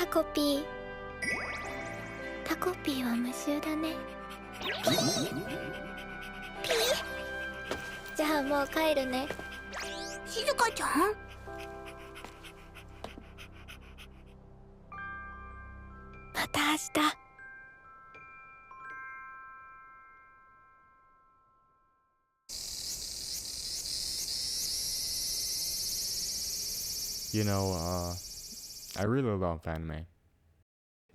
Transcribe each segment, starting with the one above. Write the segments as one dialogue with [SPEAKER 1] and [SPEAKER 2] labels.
[SPEAKER 1] タコピー。タコピーは無臭だね。ピー。じゃあもう帰るね。
[SPEAKER 2] 静香ちゃん？
[SPEAKER 1] また明日。
[SPEAKER 3] You know, I really love anime.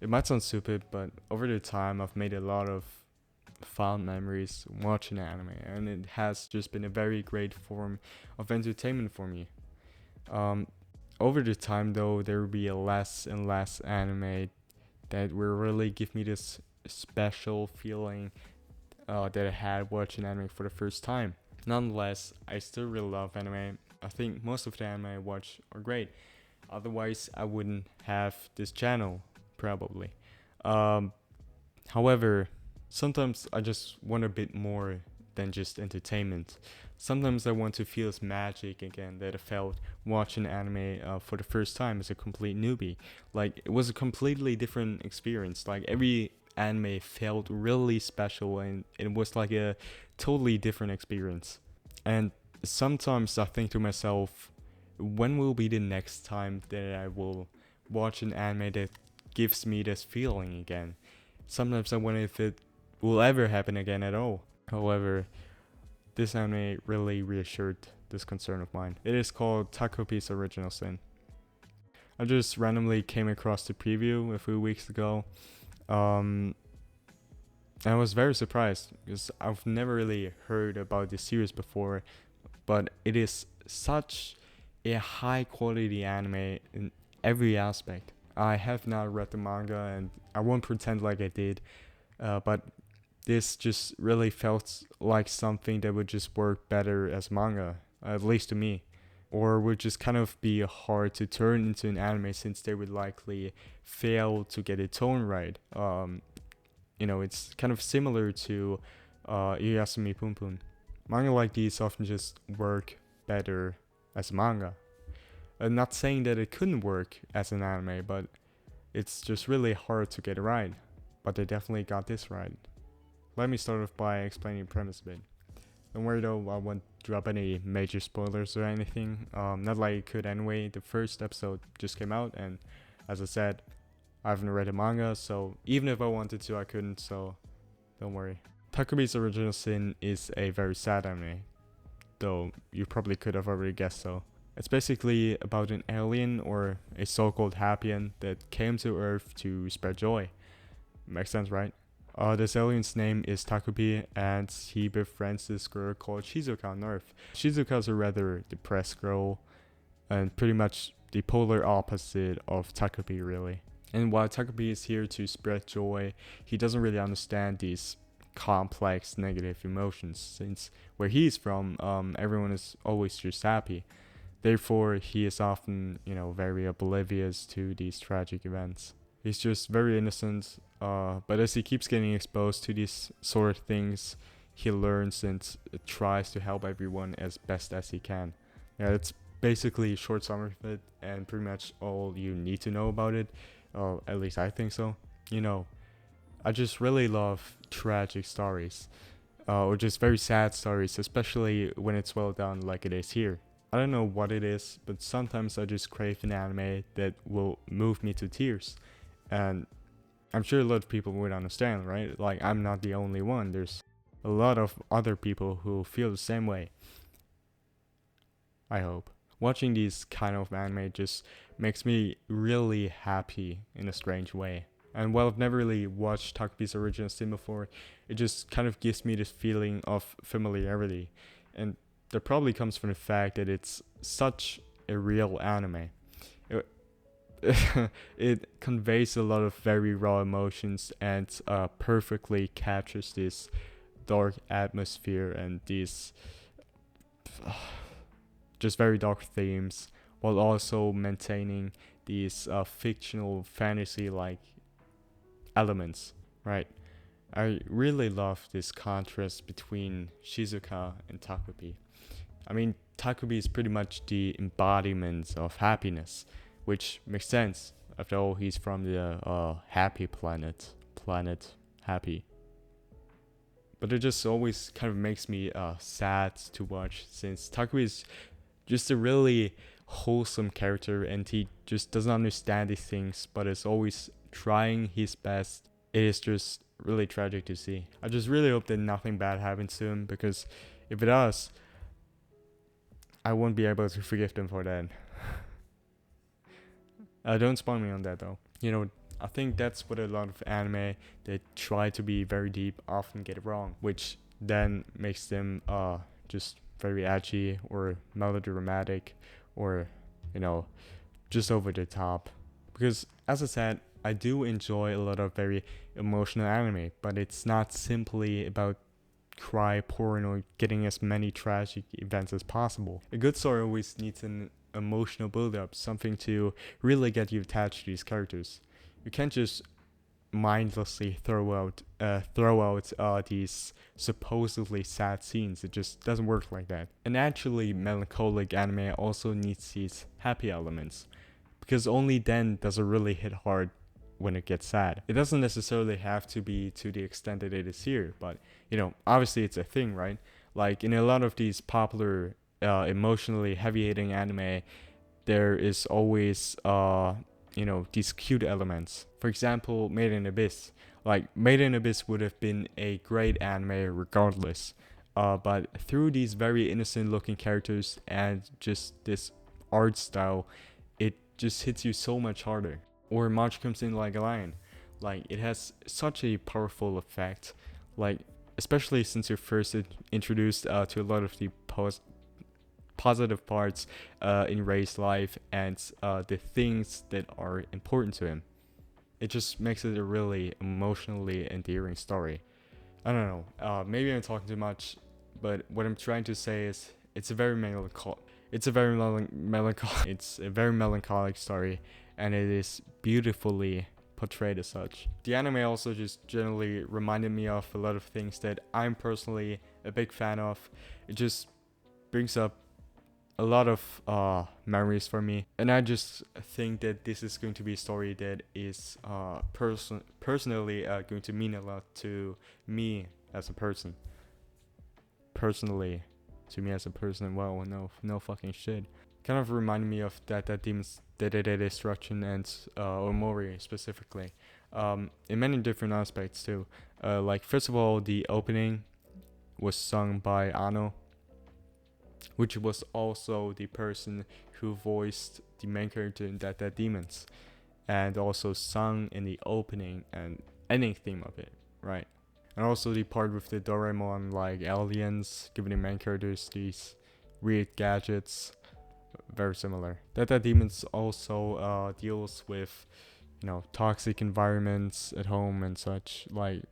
[SPEAKER 3] It might sound stupid, but over the time I've made a lot of fond memories watching anime, and it has just been a very great form of entertainment for me. Um, Over the time though, there will be a less and less anime that will really give me this special feeling that I had watching anime for the first time. Nonetheless, I still really love anime. I think most of the anime I watch are great. Otherwise, I wouldn't have this channel, probably. However, sometimes I just want a bit more than just entertainment. Sometimes I want to feel this magic again that I felt watching anime for the first time as a complete newbie. Like, it was a completely different experience. Like, every anime felt really special, and it was like a totally different experience. And sometimes I think to myself, when will be the next time that I will watch an anime that gives me this feeling again? Sometimes I wonder if it will ever happen again at all. However, this anime really reassured this concern of mine. It is called Takopii's Original Sin. I just randomly came across the preview a few weeks ago. And I was very surprised because I've never really heard about this series before, but it is such a high quality anime in every aspect. I have not read the manga and I won't pretend like I did, but this just really felt like something that would just work better as manga, at least to me, or would just kind of be hard to turn into an anime since they would likely fail to get its tone right. It's kind of similar to Iyasumi Pun Pun. Manga like these often just work better as manga. I'm not saying that it couldn't work as an anime, but it's just really hard to get it right. But they definitely got this right. Let me start off by explaining the premise a bit. Don't worry though, I won't drop any major spoilers or anything. Not like it could anyway. The first episode just came out, and as I said, I haven't read the manga, so even if I wanted to, I couldn't, so don't worry. Takopii's Original Sin is a very sad anime, though you probably could have already guessed so. It's basically about an alien or a so-called Happian that came to Earth to spread joy. Makes sense, right? This alien's name is Takopii, and he befriends this girl called Shizuka on Earth. Shizuka's a rather depressed girl, and pretty much the polar opposite of Takopii, really. And while Takopii is here to spread joy, he doesn't really understand these complex negative emotions, since where he's from, everyone is always just happy. Therefore, he is often, very oblivious to these tragic events. He's just very innocent, but as he keeps getting exposed to these sort of things, he learns and tries to help everyone as best as he can. Yeah, it's basically a short summary of it, and pretty much all you need to know about it. At least I think so. I just really love tragic stories, or just very sad stories, especially when it's well done like it is here. I don't know what it is, but sometimes I just crave an anime that will move me to tears. And I'm sure a lot of people would understand, right? Like, I'm not the only one. There's a lot of other people who feel the same way. I hope. Watching these kind of anime just makes me really happy in a strange way. And while I've never really watched Takopii's Original Sin before, it just kind of gives me this feeling of familiarity. And that probably comes from the fact that it's such a real anime. It conveys a lot of very raw emotions and perfectly captures this dark atmosphere and these just very dark themes, while also maintaining these fictional fantasy-like elements, right? I really love this contrast between Shizuka and Takopii. I mean, Takopii is pretty much the embodiment of happiness, which makes sense. After all, he's from the happy planet. Planet Happy. But it just always kind of makes me sad to watch, since Takopii is just a really wholesome character and he just doesn't understand these things but is always trying his best. It is just really tragic to see. I just really hope that nothing bad happens to him, because if it does, I won't be able to forgive them for that. Don't spawn me on that though. I think that's what a lot of anime that try to be very deep often get it wrong, which then makes them just very edgy or melodramatic, or just over the top. Because as I said, I do enjoy a lot of very emotional anime, but it's not simply about cry porn or getting as many tragic events as possible. A good story always needs an emotional build-up, something to really get you attached to these characters. You can't just mindlessly throw out these supposedly sad scenes. It just doesn't work like that. An actually melancholic anime also needs these happy elements, because only then does it really hit hard when it gets sad. It doesn't necessarily have to be to the extent that it is here, but obviously it's a thing, right? Like in a lot of these popular emotionally heavy-hitting anime, there is always these cute elements. For example, Made in Abyss. Like Made in Abyss would have been a great anime regardless, but through these very innocent looking characters and just this art style, it just hits you so much harder. Or March Comes In Like a Lion. Like it has such a powerful effect, like especially since you're first introduced to a lot of the positive parts in Ray's life and the things that are important to him. It just makes it a really emotionally endearing story. I don't know, maybe I'm talking too much, but what I'm trying to say is it's a very melancholic story, and it is beautifully portrayed as such. The anime also just generally reminded me of a lot of things that I'm personally a big fan of. It just brings up a lot of memories for me, and I just think that this is going to be a story that is personally going to mean a lot to me as a person. Personally, to me as a person, well, no fucking shit. Kind of reminded me of that Demon's Destruction and Omori specifically, in many different aspects too. Like first of all, the opening was sung by Ano, which was also the person who voiced the main character in that Demons, and also sung in the opening and ending theme of it, right? And also the part with the Doraemon like aliens giving the main characters these weird gadgets, very similar. That Demons also deals with toxic environments at home and such, like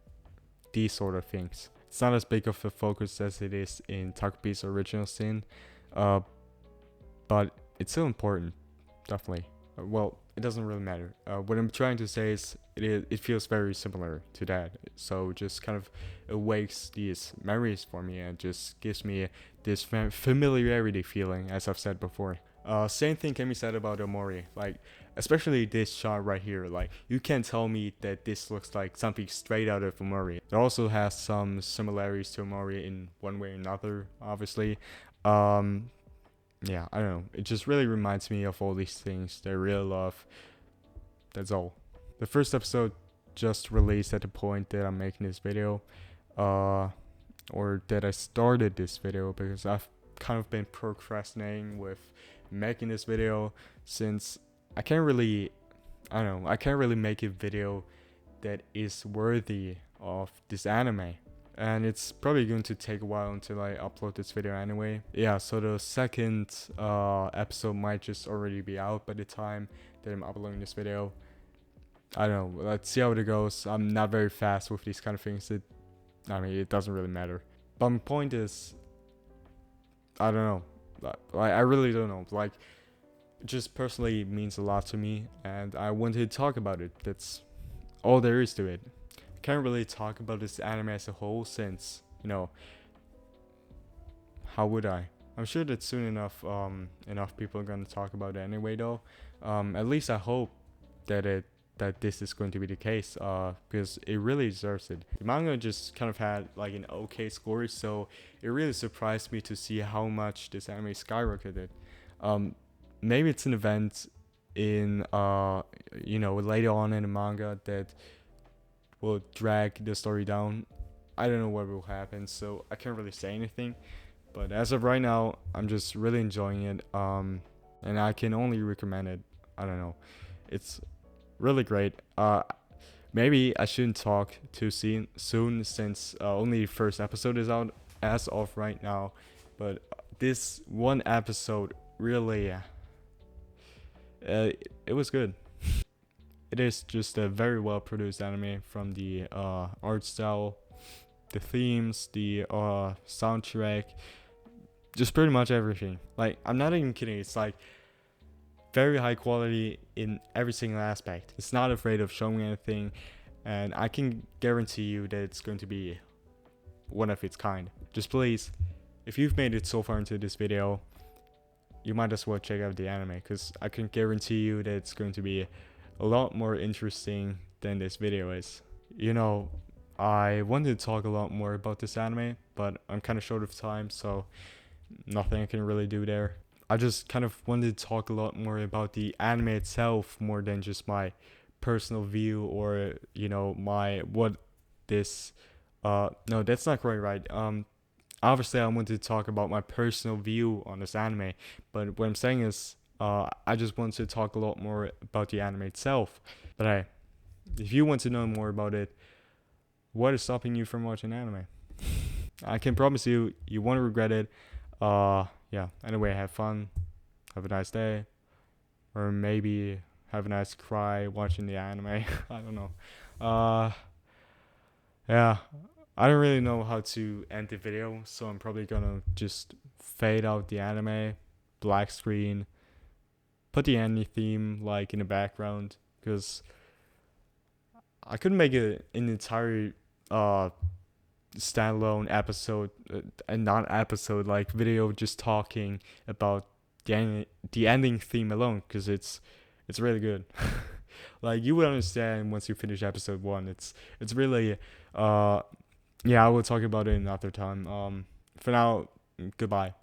[SPEAKER 3] these sort of things. It's not as big of a focus as it is in Takopii's Original Sin, but it's still important, definitely. Well, it doesn't really matter. What I'm trying to say is it feels very similar to that, so it just kind of awakes these memories for me and just gives me this familiarity feeling, as I've said before. Same thing can be said about Omori, like especially this shot right here. Like you can't tell me that this looks like something straight out of Omori. It also has some similarities to Omori in one way or another, obviously. Yeah, I don't know. It just really reminds me of all these things that I really love. That's all. The first episode just released at the point that I'm making this video, or that I started this video, because I've kind of been procrastinating with making this video since I can't really make a video that is worthy of this anime. And it's probably going to take a while until I upload this video anyway. Yeah, so the second episode might just already be out by the time that I'm uploading this video. I don't know, let's see how it goes. I'm not very fast with these kind of things. It doesn't really matter. But my point is, I don't know. I really don't know. Like, it just personally means a lot to me, and I wanted to talk about it. That's all there is to it. I can't really talk about this anime as a whole since, how would I? I'm sure that soon enough people are gonna talk about it anyway though. At least I hope that this is going to be the case, because it really deserves it. The manga just kind of had like an okay score, so it really surprised me to see how much this anime skyrocketed. Maybe it's an event in later on in the manga that will drag the story down. I don't know what will happen, so I can't really say anything. But as of right now, I'm just really enjoying it. And I can only recommend it. I don't know, it's really great. Maybe I shouldn't talk too soon since only the first episode is out as of right now. But this one episode really, it was good. It is just a very well produced anime, from the art style, the themes, the soundtrack, just pretty much everything. Like, I'm not even kidding. It's like very high quality in every single aspect. It's not afraid of showing anything, and I can guarantee you that it's going to be one of its kind. Just please, if you've made it so far into this video, you might as well check out the anime, because I can guarantee you that it's going to be a lot more interesting than this video is. I wanted to talk a lot more about this anime, but I'm kind of short of time, so nothing I can really do there. I just kind of wanted to talk a lot more about the anime itself, more than just my personal view, or what this no, that's not quite right. Obviously I wanted to talk about my personal view on this anime, but what I'm saying is I just want to talk a lot more about the anime itself. But hey, if you want to know more about it, what is stopping you from watching anime? I can promise you, you won't regret it. Yeah, anyway, have fun, have a nice day, or maybe have a nice cry watching the anime. I don't know. Yeah, I don't really know how to end the video, so I'm probably gonna just fade out the anime, black screen, put the anime theme like in the background, because I couldn't make an entire standalone episode, and not episode, like video, just talking about the ending theme alone, because it's really good. Like, you will understand once you finish episode 1. It's really yeah, I will talk about it another time. For now, goodbye.